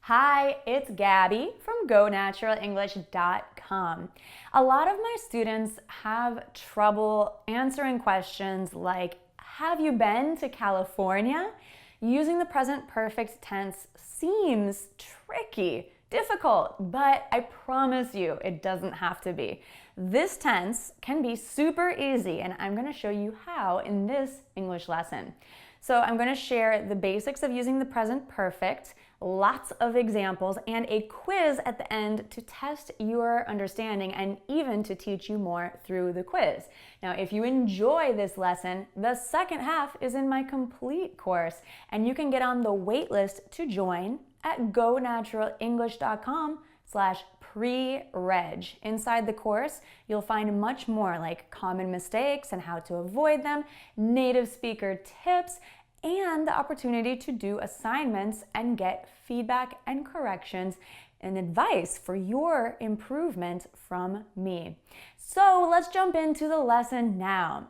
Hi, it's Gabby from GoNaturalEnglish.com. A lot of my students have trouble answering questions like, have you been to California? Using the present perfect tense seems tricky, difficult, but I promise you it doesn't have to be. This tense can be super easy, and I'm going to show you how in this English lesson. So I'm going to share the basics of using the present perfect, lots of examples, and a quiz at the end to test your understanding and even to teach you more through the quiz. Now, if you enjoy this lesson, the second half is in my complete course, and you can get on the wait list to join at GoNaturalEnglish.com/pre-reg. Inside the course, you'll find much more like common mistakes and how to avoid them, native speaker tips, and the opportunity to do assignments and get feedback and corrections and advice for your improvement from me. So let's jump into the lesson now.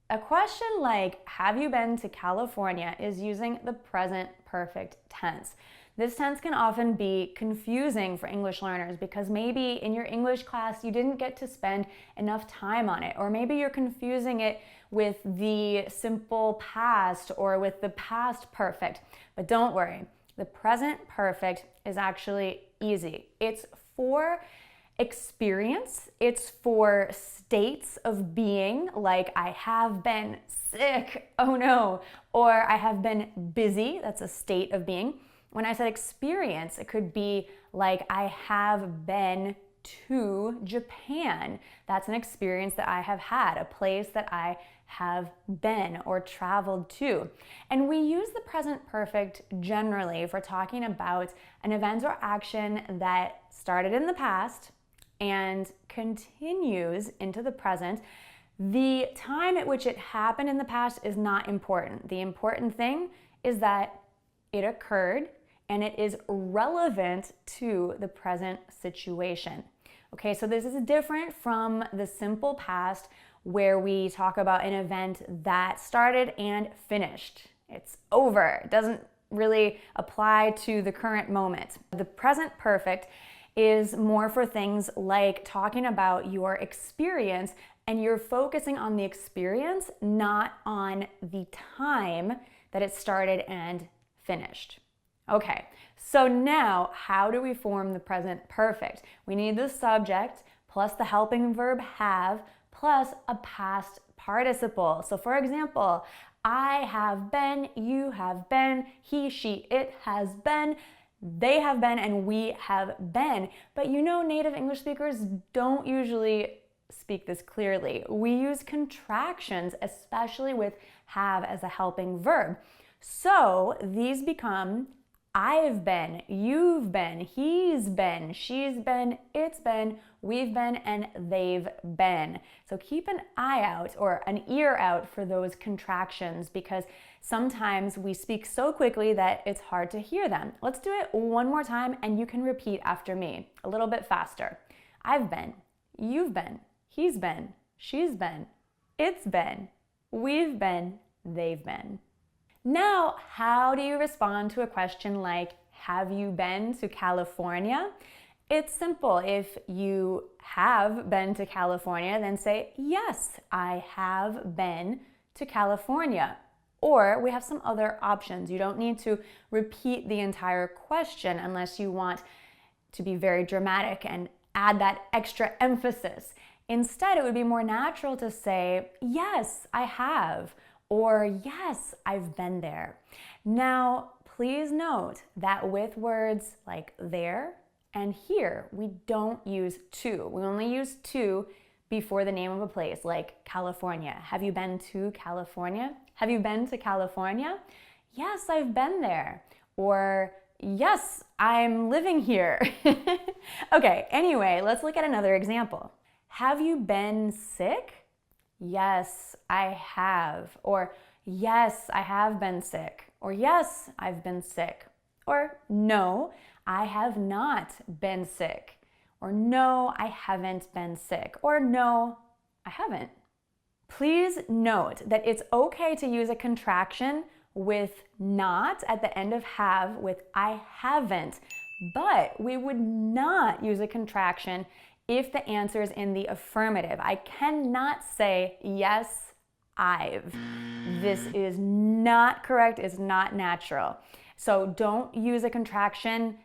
A question like, have you been to California, is using the present perfect tense. This tense can often be confusing for English learners because maybe in your English class you didn't get to spend enough time on it, or maybe you're confusing it with the simple past or with the past perfect. But don't worry, the present perfect is actually easy. It's for experience, it's for states of being, like I have been sick, oh no, or I have been busy, that's a state of being. When I said experience, it could be like I have been to Japan. That's an experience that I have had, a place that I have been or traveled to. And we use the present perfect generally for talking about an event or action that started in the past and continues into the present. The time at which it happened in the past is not important. The important thing is that it occurred and it is relevant to the present situation. Okay, so this is different from the simple past where we talk about an event that started and finished. It's over. It doesn't really apply to the current moment. The present perfect is more for things like talking about your experience, and you're focusing on the experience, not on the time that it started and finished. Okay, so now how do we form the present perfect? We need the subject plus the helping verb have plus a past participle. So for example, I have been, you have been, he, she, it has been, they have been, and we have been. But you know, native English speakers don't usually speak this clearly. We use contractions, especially with have as a helping verb. So these become I've been, you've been, he's been, she's been, it's been, we've been, and they've been. So keep an eye out or an ear out for those contractions because sometimes we speak so quickly that it's hard to hear them. Let's do it one more time and you can repeat after me a little bit faster. I've been, you've been, he's been, she's been, it's been, we've been, they've been. Now, how do you respond to a question like, have you been to California? It's simple. If you have been to California, then say, yes, I have been to California. Or we have some other options. You don't need to repeat the entire question unless you want to be very dramatic and add that extra emphasis. Instead, it would be more natural to say, yes, I have. Or yes, I've been there. Now, please note that with words like there and here, we don't use to. We only use to before the name of a place, like California. Have you been to California? Have you been to California? Yes, I've been there. Or yes, I'm living here. Okay, anyway, let's look at another example. Have you been sick? Yes, I have. Or yes, I have been sick. Or yes, I've been sick. Or no, I have not been sick. Or no, I haven't been sick. Or no, I haven't. Please note that it's okay to use a contraction with not at the end of have with I haven't, But we would not use a contraction if the answer is in the affirmative. I cannot say, yes, I've. This is not correct, it's not natural. So don't use a contraction,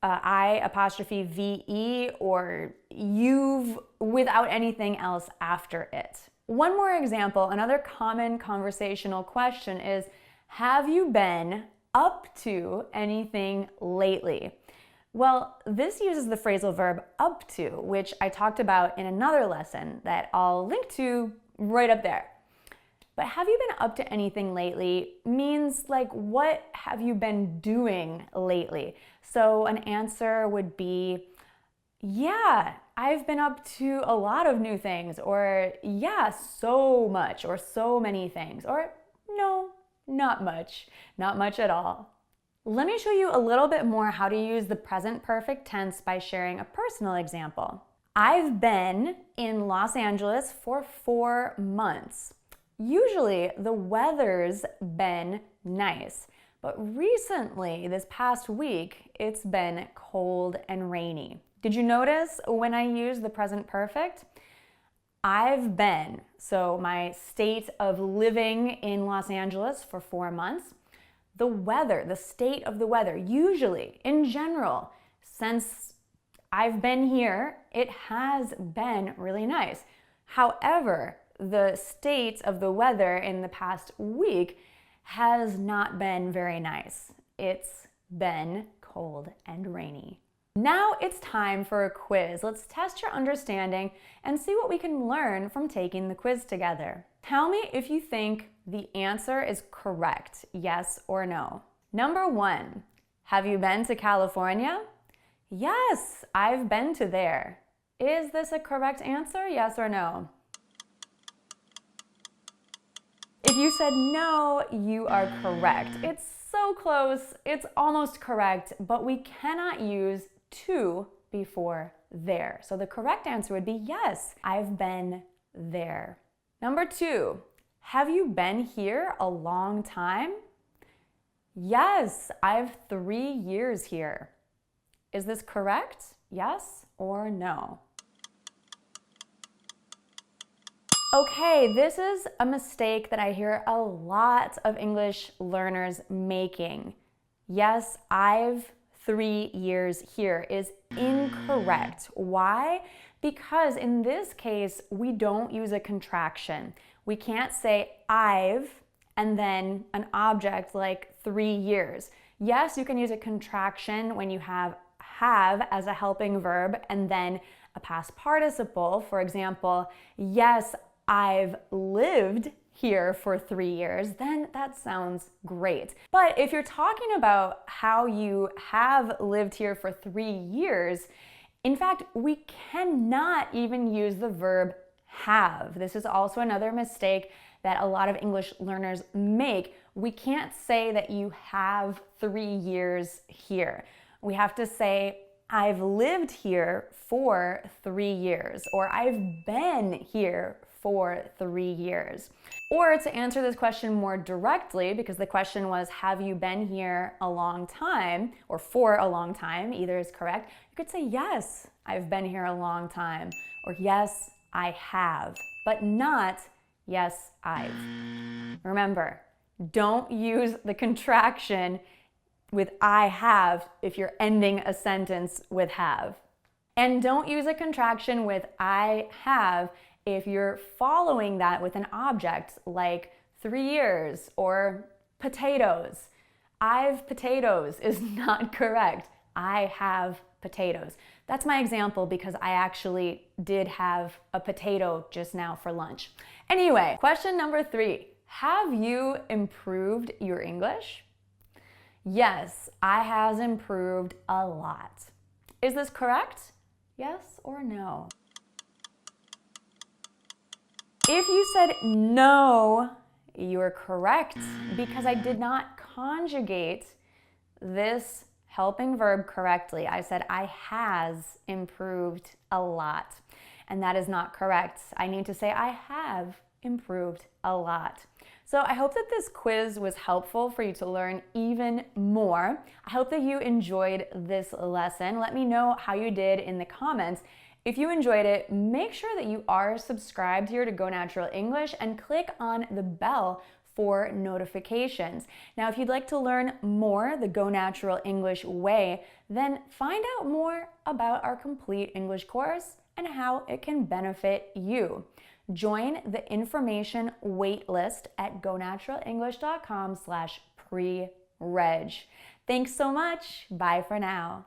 I apostrophe VE or you've without anything else after it. One more example, another common conversational question is, have you been up to anything lately? Well, this uses the phrasal verb up to, which I talked about in another lesson that I'll link to right up there. But have you been up to anything lately means like, what have you been doing lately? So an answer would be, yeah, I've been up to a lot of new things, or yeah, so much, or so many things, or no, not much at all. Let me show you a little bit more how to use the present perfect tense by sharing a personal example. I've been in Los Angeles for 4 months. Usually the weather's been nice, but recently, this past week, it's been cold and rainy. Did you notice when I use the present perfect? I've been, so my state of living in Los Angeles for 4 months. The weather, the state of the weather, usually, in general, since I've been here, it has been really nice. However, the state of the weather in the past week has not been very nice. It's been cold and rainy. Now it's time for a quiz. Let's test your understanding and see what we can learn from taking the quiz together. Tell me if you think the answer is correct, yes or no. Number 1, have you been to California? Yes, I've been to there. Is this a correct answer, yes or no? If you said no, you are correct. It's so close, it's almost correct, but we cannot use to before there. So the correct answer would be yes, I've been there. Number 2, have you been here a long time? Yes, I've 3 years here. Is this correct? Yes or no? Okay, this is a mistake that I hear a lot of English learners making. Yes, I've 3 years here is incorrect. Why? Because in this case, we don't use a contraction. We can't say I've and then an object like 3 years. Yes, you can use a contraction when you have as a helping verb and then a past participle. For example, yes, I've lived here for 3 years, then that sounds great. But if you're talking about how you have lived here for 3 years, in fact, we cannot even use the verb have. This is also another mistake that a lot of English learners make. We can't say that you have 3 years here. We have to say, I've lived here for 3 years, or I've been here for 3 years. Or to answer this question more directly, because the question was, have you been here a long time, or for a long time, either is correct, you could say, yes, I've been here a long time, or yes, I have, but not, yes, I've. Remember, don't use the contraction with I have if you're ending a sentence with have. And don't use a contraction with I have if you're following that with an object like 3 years or potatoes. I've potatoes is not correct. I have potatoes. That's my example because I actually did have a potato just now for lunch. Anyway, question number 3. Have you improved your English? Yes, I has improved a lot. Is this correct? Yes or no? If you said no, you're correct because I did not conjugate this helping verb correctly. I said I has improved a lot, and that is not correct. I need to say I have improved a lot. So I hope that this quiz was helpful for you to learn even more. I hope that you enjoyed this lesson. Let me know how you did in the comments. If you enjoyed it, make sure that you are subscribed here to Go Natural English and click on the bell for notifications. Now, if you'd like to learn more the Go Natural English way, then find out more about our complete English course and how it can benefit you. Join the information waitlist at gonaturalenglish.com/pre-reg. Thanks so much. Bye for now.